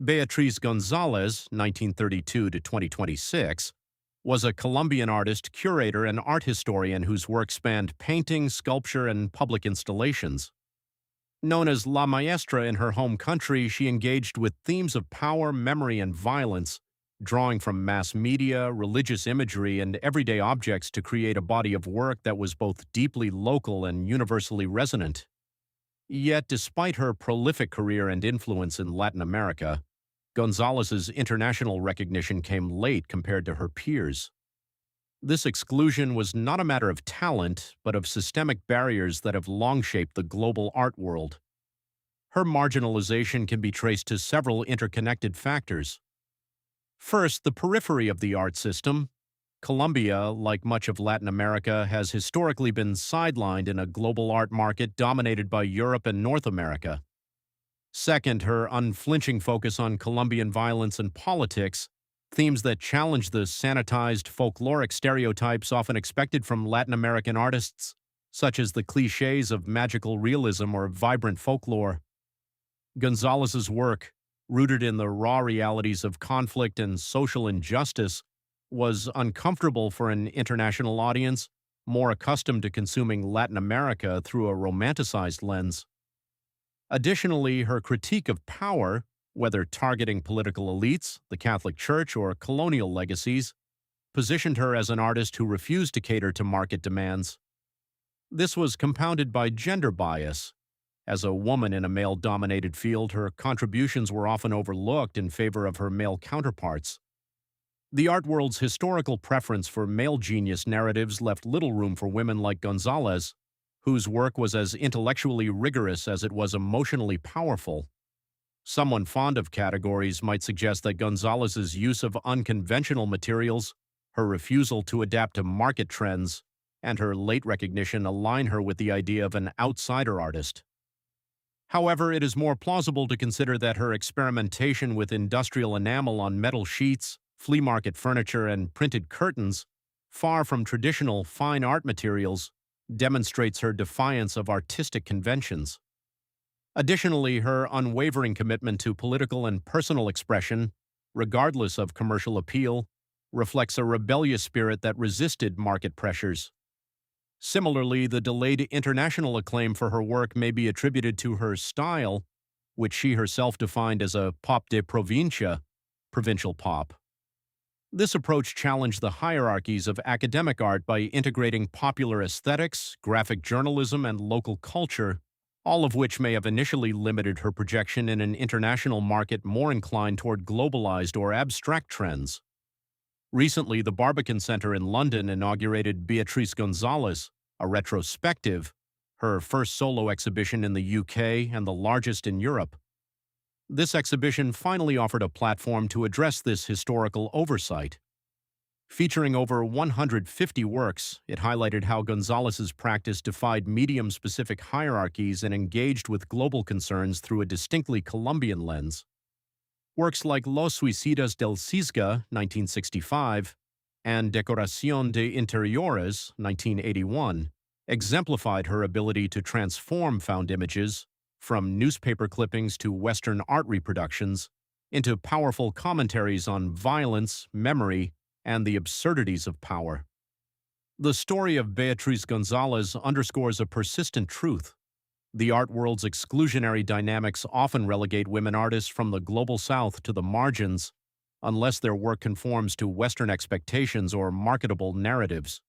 Beatriz González, 1932 to 2026, was a Colombian artist, curator, and art historian whose work spanned painting, sculpture, and public installations. Known as La Maestra in her home country, she engaged with themes of power, memory, and violence, drawing from mass media, religious imagery, and everyday objects to create a body of work that was both deeply local and universally resonant. Yet, despite her prolific career and influence in Latin America, Gonzalez's international recognition came late compared to her peers. This exclusion was not a matter of talent, but of systemic barriers that have long shaped the global art world. Her marginalization can be traced to several interconnected factors. First, the periphery of the art system. Colombia, like much of Latin America, has historically been sidelined in a global art market dominated by Europe and North America. Second, her unflinching focus on Colombian violence and politics, themes that challenge the sanitized folkloric stereotypes often expected from Latin American artists, such as the clichés of magical realism or vibrant folklore. Gonzalez's work, rooted in the raw realities of conflict and social injustice, was uncomfortable for an international audience more accustomed to consuming Latin America through a romanticized lens. Additionally, her critique of power, whether targeting political elites, the Catholic Church, or colonial legacies, positioned her as an artist who refused to cater to market demands. This was compounded by gender bias. As a woman in a male-dominated field, her contributions were often overlooked in favor of her male counterparts. The art world's historical preference for male genius narratives left little room for women like González, whose work was as intellectually rigorous as it was emotionally powerful. Someone fond of categories might suggest that González's use of unconventional materials, her refusal to adapt to market trends, and her late recognition align her with the idea of an outsider artist. However, it is more plausible to consider that her experimentation with industrial enamel on metal sheets, flea market furniture, and printed curtains, far from traditional fine art materials, demonstrates her defiance of artistic conventions. Additionally, her unwavering commitment to political and personal expression, regardless of commercial appeal, reflects a rebellious spirit that resisted market pressures. Similarly, the delayed international acclaim for her work may be attributed to her style, which she herself defined as a pop de provincia, provincial pop. This approach challenged the hierarchies of academic art by integrating popular aesthetics, graphic journalism, and local culture, all of which may have initially limited her projection in an international market more inclined toward globalized or abstract trends. Recently, the Barbican Centre in London inaugurated Beatriz González, a retrospective, her first solo exhibition in the UK and the largest in Europe. This exhibition finally offered a platform to address this historical oversight. Featuring over 150 works, it highlighted how González's practice defied medium-specific hierarchies and engaged with global concerns through a distinctly Colombian lens. Works like Los Suicidas del Cisga, 1965, and Decoración de Interiores, 1981, exemplified her ability to transform found images, from newspaper clippings to Western art reproductions, into powerful commentaries on violence, memory, and the absurdities of power. The story of Beatriz González underscores a persistent truth. The art world's exclusionary dynamics often relegate women artists from the global south to the margins, unless their work conforms to Western expectations or marketable narratives.